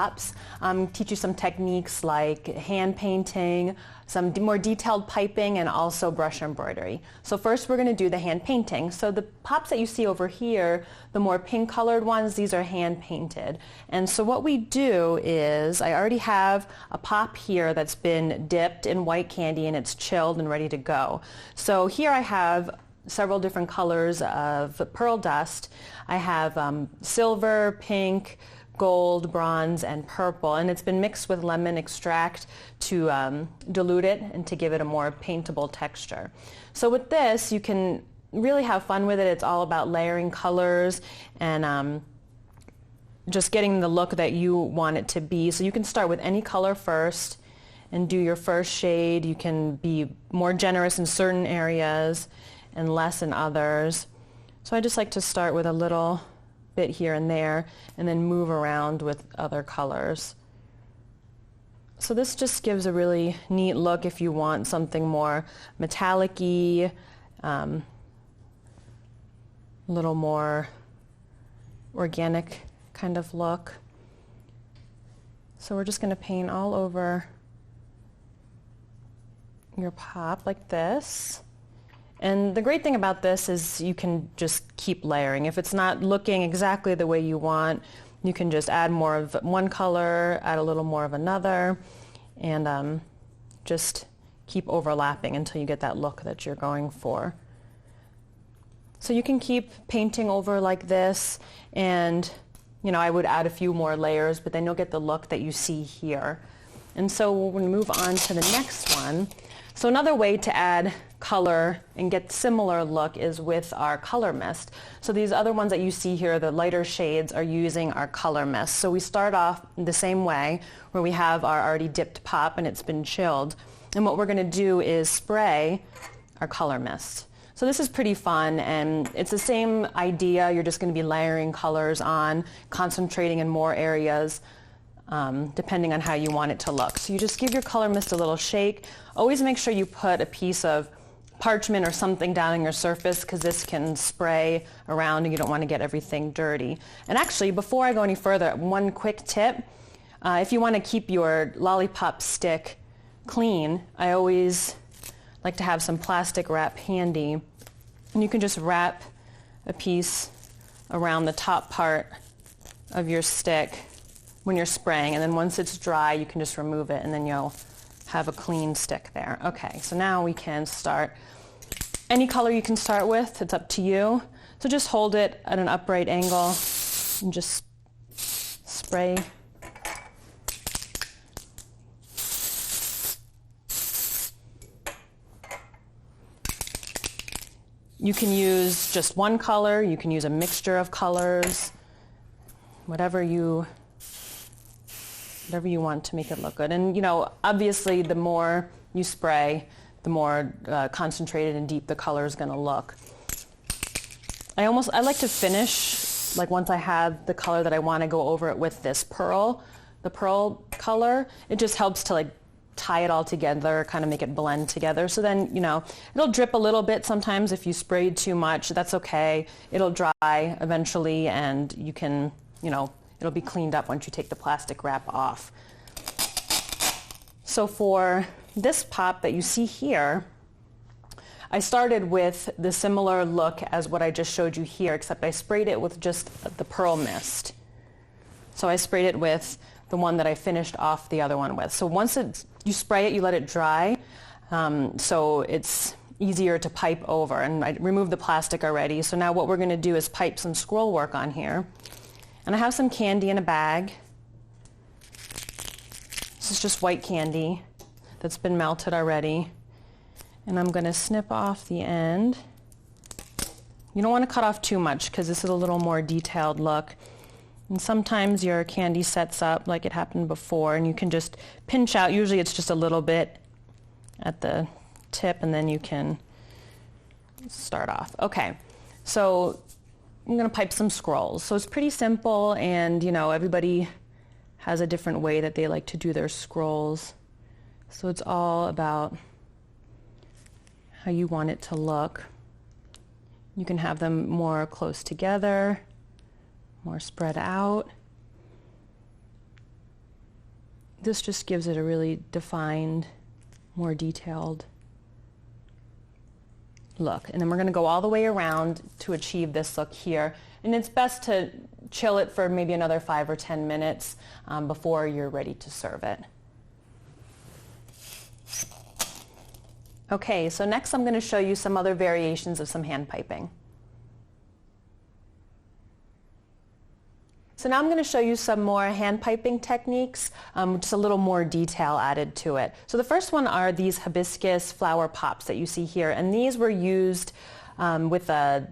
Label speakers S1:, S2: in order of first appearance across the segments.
S1: pops, teach you some techniques like hand painting, some more detailed piping, and also brush embroidery. So first we're going to do the hand painting. So the pops that you see over here, the more pink colored ones, these are hand painted. And so what we do is, I already have a pop here that's been dipped in white candy and it's chilled and ready to go. So here I have several different colors of pearl dust. I have silver, pink, gold, bronze, and purple, and it's been mixed with lemon extract to dilute it and to give it a more paintable texture. So with this, you can really have fun with it. It's all about layering colors and just getting the look that you want it to be. So you can start with any color first and do your first shade. You can be more generous in certain areas and less in others. So I just like to start with a little bit here and there and then move around with other colors. So this just gives a really neat look if you want something more metallic-y, a little more organic kind of look. So we're just going to paint all over your pop like this. And the great thing about this is you can just keep layering. If it's not looking exactly the way you want, you can just add more of one color, add a little more of another, and just keep overlapping until you get that look that you're going for. So you can keep painting over like this, and I would add a few more layers, but then you'll get the look that you see here. And so we're going to move on to the next one. So another way to add color and get similar look is with our color mist. So these other ones that you see here, the lighter shades, are using our color mist. So we start off the same way, where we have our already dipped pop and it's been chilled. And what we're going to do is spray our color mist. So this is pretty fun, and it's the same idea. You're just going to be layering colors on, concentrating in more areas, depending on how you want it to look. So you just give your color mist a little shake. Always make sure you put a piece of parchment or something down on your surface, because this can spray around and you don't want to get everything dirty. And actually, before I go any further, one quick tip. If you want to keep your lollipop stick clean, I always like to have some plastic wrap handy. And you can just wrap a piece around the top part of your stick when you're spraying, and then once it's dry, you can just remove it, and then you'll have a clean stick there. Okay, so now we can start. Any color you can start with, it's up to you. So just hold it at an upright angle and just spray. You can use just one color, you can use a mixture of colors, whatever you want to make it look good. And obviously the more you spray, the more concentrated and deep the color is going to look. I like to finish, like once I have the color that I want to go over it with this the pearl color. It just helps to tie it all together, kind of make it blend together. So then, it'll drip a little bit sometimes if you sprayed too much. That's okay. It'll dry eventually, and you can, it'll be cleaned up once you take the plastic wrap off. So for this pop that you see here, I started with the similar look as what I just showed you here, except I sprayed it with just the pearl mist. So I sprayed it with the one that I finished off the other one with. So once you spray it, you let it dry, so it's easier to pipe over. And I removed the plastic already. So now what we're going to do is pipe some scroll work on here. And I have some candy in a bag. This is just white candy that's been melted already. And I'm going to snip off the end. You don't want to cut off too much, because this is a little more detailed look. And sometimes your candy sets up like it happened before, and you can just pinch out. Usually it's just a little bit at the tip, and then you can start off. Okay, so I'm going to pipe some scrolls. So it's pretty simple, and everybody has a different way that they like to do their scrolls. So it's all about how you want it to look. You can have them more close together, more spread out. This just gives it a really defined, more detailed look. And then we're going to go all the way around to achieve this look here. And it's best to chill it for maybe another 5 or 10 minutes before you're ready to serve it. Okay, so next I'm going to show you some other variations of some hand piping. So now I'm going to show you some more hand piping techniques, just a little more detail added to it. So the first one are these hibiscus flower pops that you see here, and these were used with the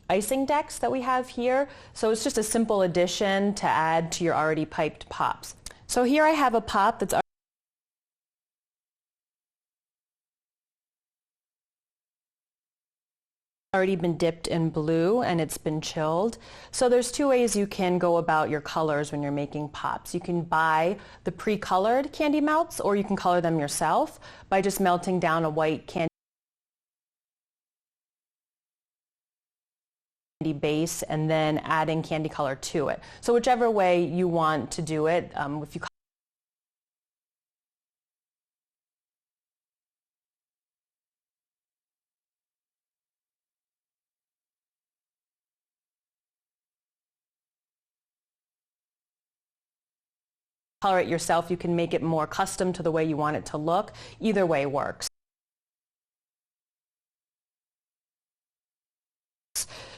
S1: icing decks that we have here. So it's just a simple addition to add to your already piped pops. So here I have a pop that's already been dipped in blue and it's been chilled. So there's two ways you can go about your colors when you're making pops. You can buy the pre-colored candy melts, or you can color them yourself by just melting down a white candy base and then adding candy color to it. So whichever way you want to do it, if you color it yourself, you can make it more custom to the way you want it to look. Either way works.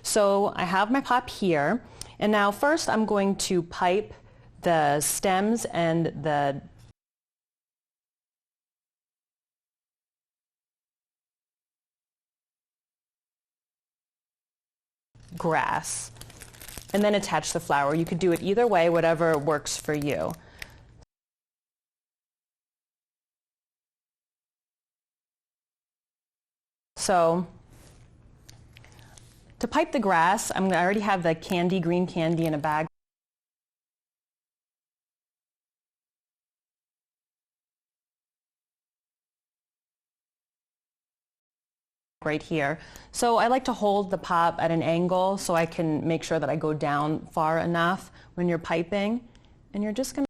S1: So I have my pop here, and now first I'm going to pipe the stems and the grass, and then attach the flower. You could do it either way, whatever works for you. So to pipe the grass, I already have the candy, green candy in a bag. Right here. So I like to hold the pop at an angle so I can make sure that I go down far enough when you're piping. And you're just going to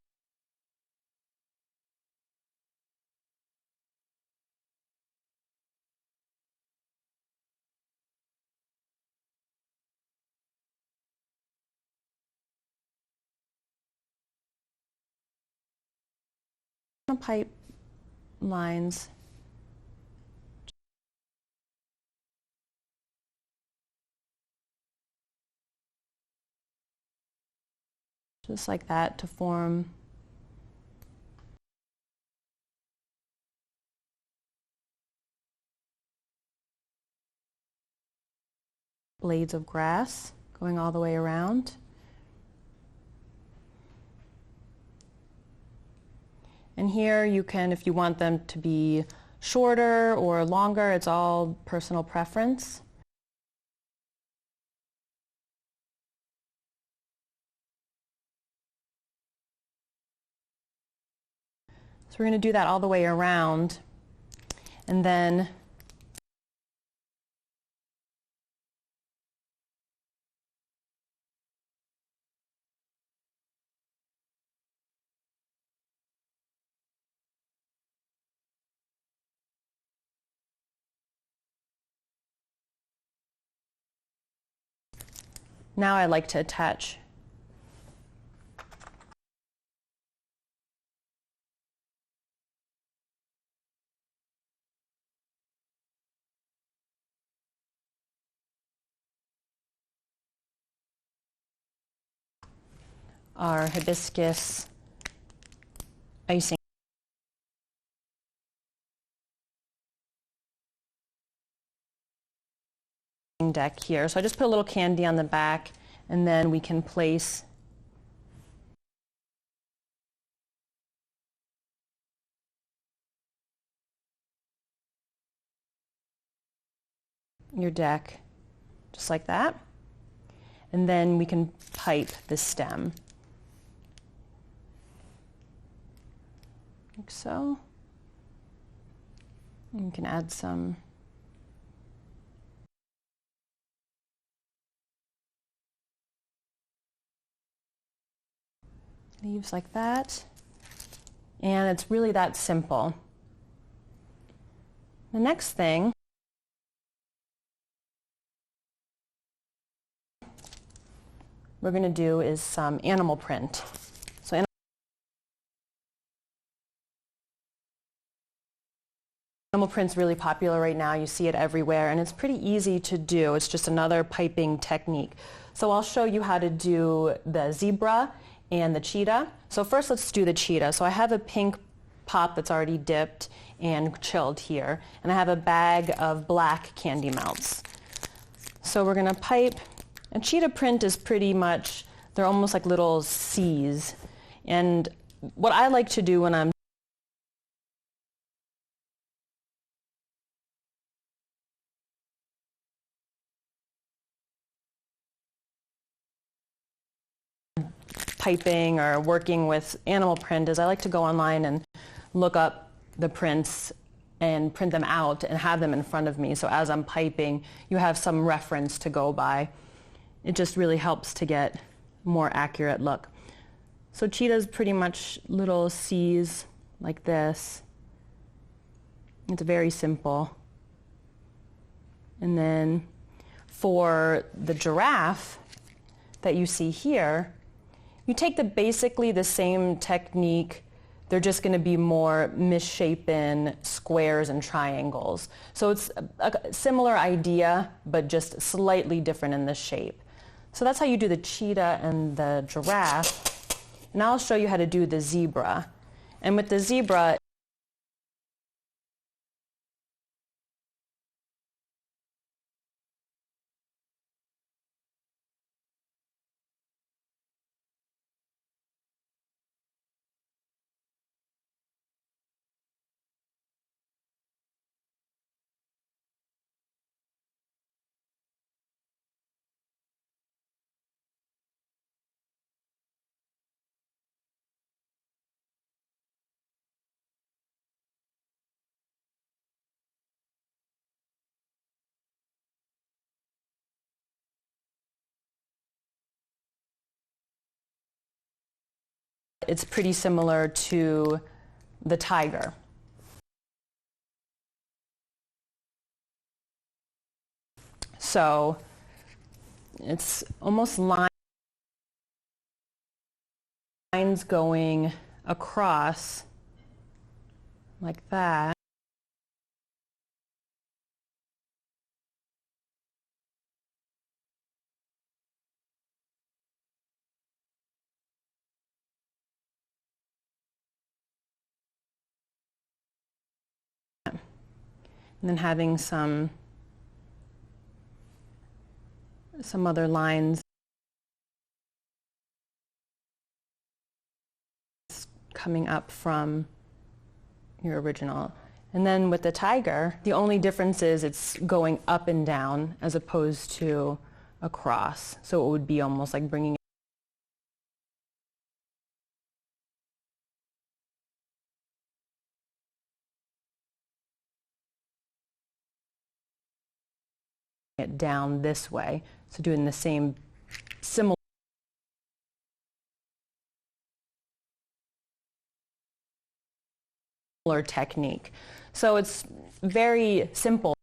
S1: pipe lines. Just like that to form blades of grass going all the way around. And here you can, if you want them to be shorter or longer, it's all personal preference. So we're going to do that all the way around, and then now I like to attach our hibiscus icing deck here. So I just put a little candy on the back, and then we can place your deck just like that. And then we can pipe the stem. Like so. And you can add some leaves like that. And it's really that simple. The next thing we're going to do is some animal print. So animal print's really popular right now. You see it everywhere, and it's pretty easy to do. It's just another piping technique. So I'll show you how to do the zebra and the cheetah. So first let's do the cheetah. So I have a pink pop that's already dipped and chilled here, and I have a bag of black candy melts. So we're going to pipe. A cheetah print is pretty much, they're almost like little C's. And what I like to do when I'm piping or working with animal print is I like to go online and look up the prints and print them out and have them in front of me. So as I'm piping, you have some reference to go by. It just really helps to get more accurate look. So cheetah's pretty much little C's like this. It's very simple. And then for the giraffe that you see here, you take basically the same technique. They're just going to be more misshapen squares and triangles. So it's a similar idea, but just slightly different in the shape. So that's how you do the cheetah and the giraffe. And I'll show you how to do the zebra. And with the zebra, it's pretty similar to the tiger. So it's almost lines going across like that. And then having some other lines coming up from your original. And then with the tiger, the only difference is it's going up and down as opposed to across. So it would be almost like bringing it down this way. So doing the same similar technique. So it's very simple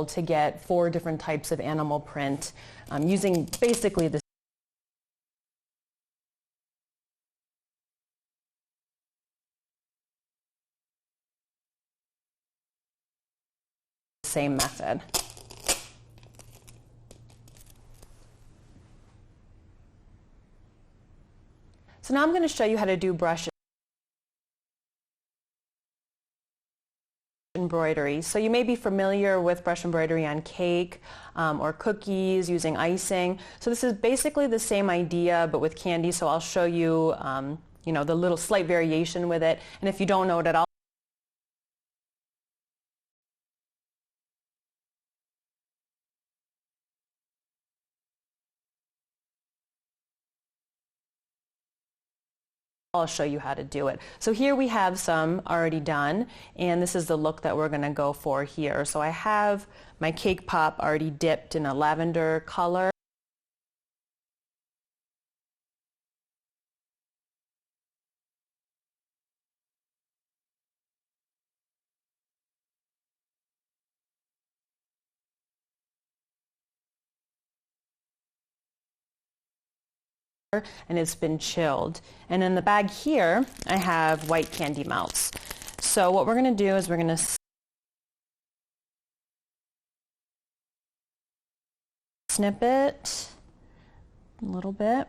S1: to get 4 different types of animal print using basically the same method. So now I'm going to show you how to do brush embroidery. So you may be familiar with brush embroidery on cake or cookies using icing. So this is basically the same idea but with candy. So I'll show you, the little slight variation with it. And if you don't know it at all, I'll show you how to do it. So here we have some already done, and this is the look that we're going to go for here. So I have my cake pop already dipped in a lavender color. And it's been chilled. And in the bag here, I have white candy melts. So what we're going to do is we're going to snip it a little bit.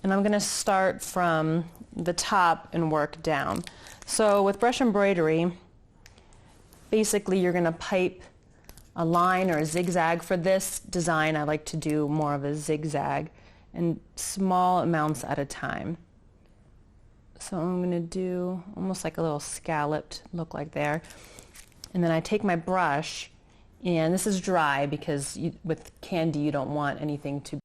S1: And I'm going to start from the top and work down. So with brush embroidery, basically you're going to pipe a line or a zigzag. For this design, I like to do more of a zigzag and small amounts at a time. So I'm going to do almost like a little scalloped look like there. And then I take my brush, and this is dry because with candy you don't want anything to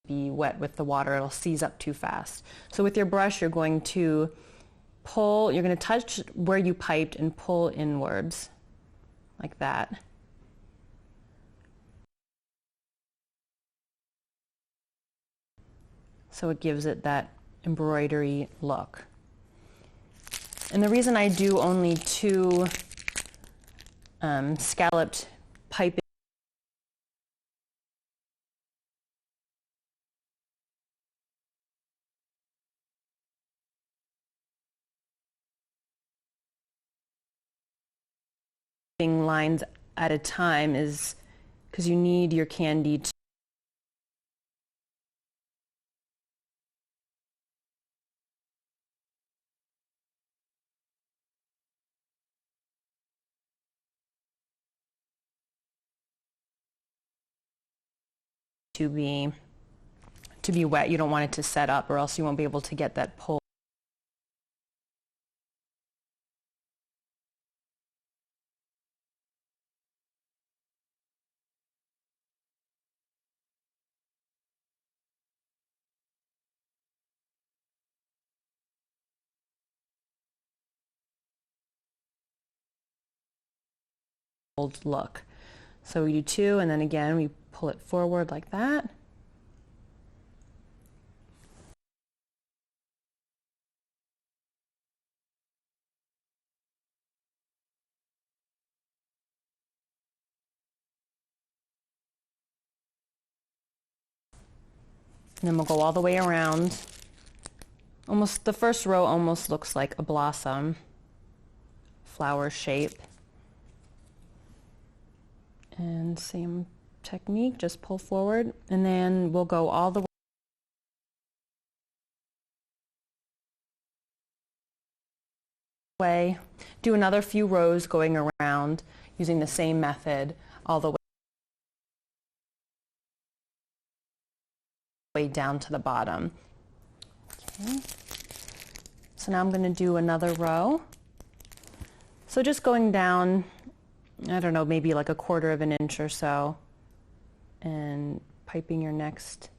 S1: be wet with the water. It'll seize up too fast. So with your brush, you're going to pull, you're going to touch where you piped and pull inwards like that. So it gives it that embroidery look. And the reason I do only two scalloped piping lines at a time is because you need your candy to be wet. You don't want it to set up, or else you won't be able to get that pull. Look. So we do two, and then again we pull it forward like that. And then we'll go all the way around. Almost the first row almost looks like a blossom, flower shape. And same technique, just pull forward, and then we'll go all the way. Do another few rows going around using the same method all the way down to the bottom. Okay. So now I'm going to do another row. So just going down, I don't know, maybe like a quarter of an inch or so, and piping your next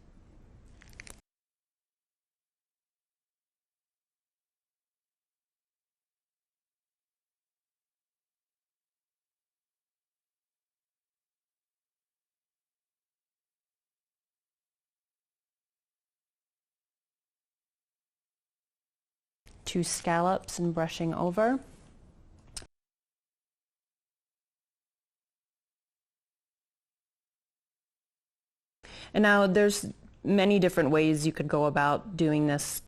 S1: two scallops and brushing over. And now there's many different ways you could go about doing this.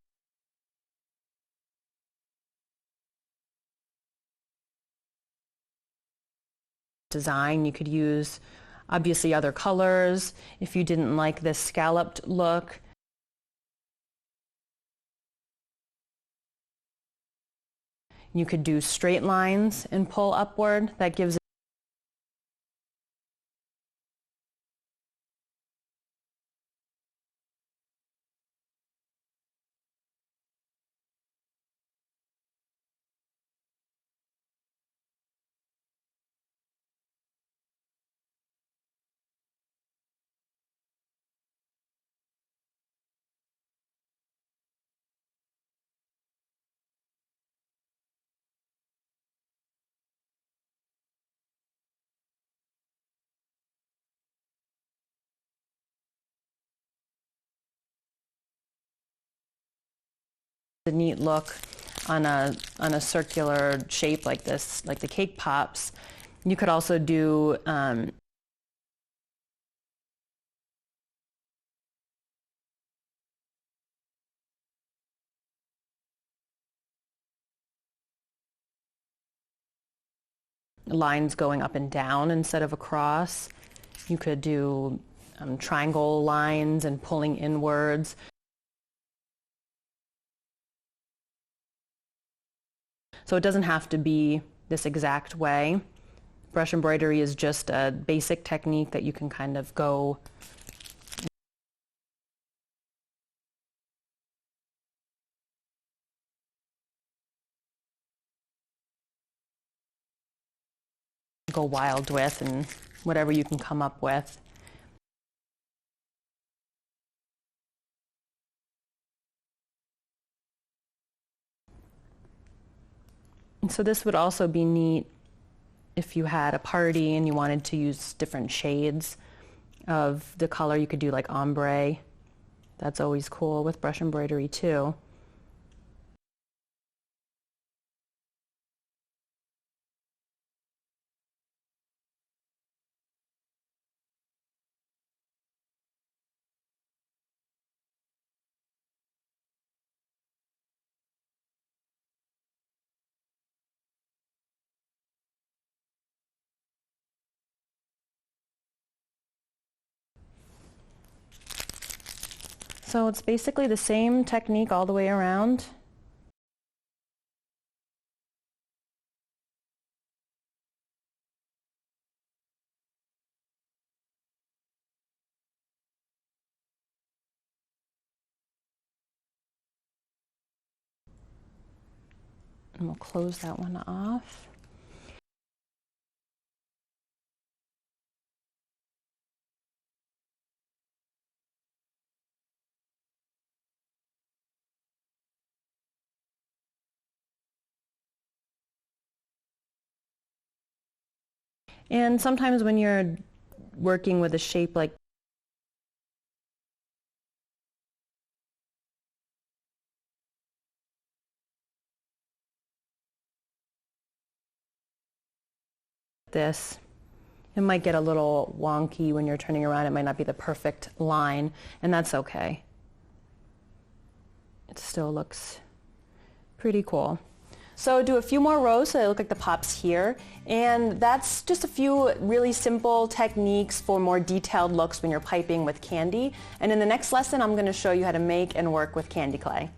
S1: Design, you could use obviously other colors. If you didn't like this scalloped look, you could do straight lines and pull upward. That gives A neat look on a circular shape like this, like the cake pops. You could also do lines going up and down instead of across. You could do triangle lines and pulling inwards. So it doesn't have to be this exact way. Brush embroidery is just a basic technique that you can kind of go wild with, and whatever you can come up with. And so this would also be neat if you had a party and you wanted to use different shades of the color. You could do like ombre. That's always cool with brush embroidery too. So it's basically the same technique all the way around. And we'll close that one off. And sometimes when you're working with a shape like this, it might get a little wonky when you're turning around. It might not be the perfect line, and that's okay. It still looks pretty cool. So do a few more rows so they look like the pops here, and that's just a few really simple techniques for more detailed looks when you're piping with candy. And in the next lesson I'm going to show you how to make and work with candy clay.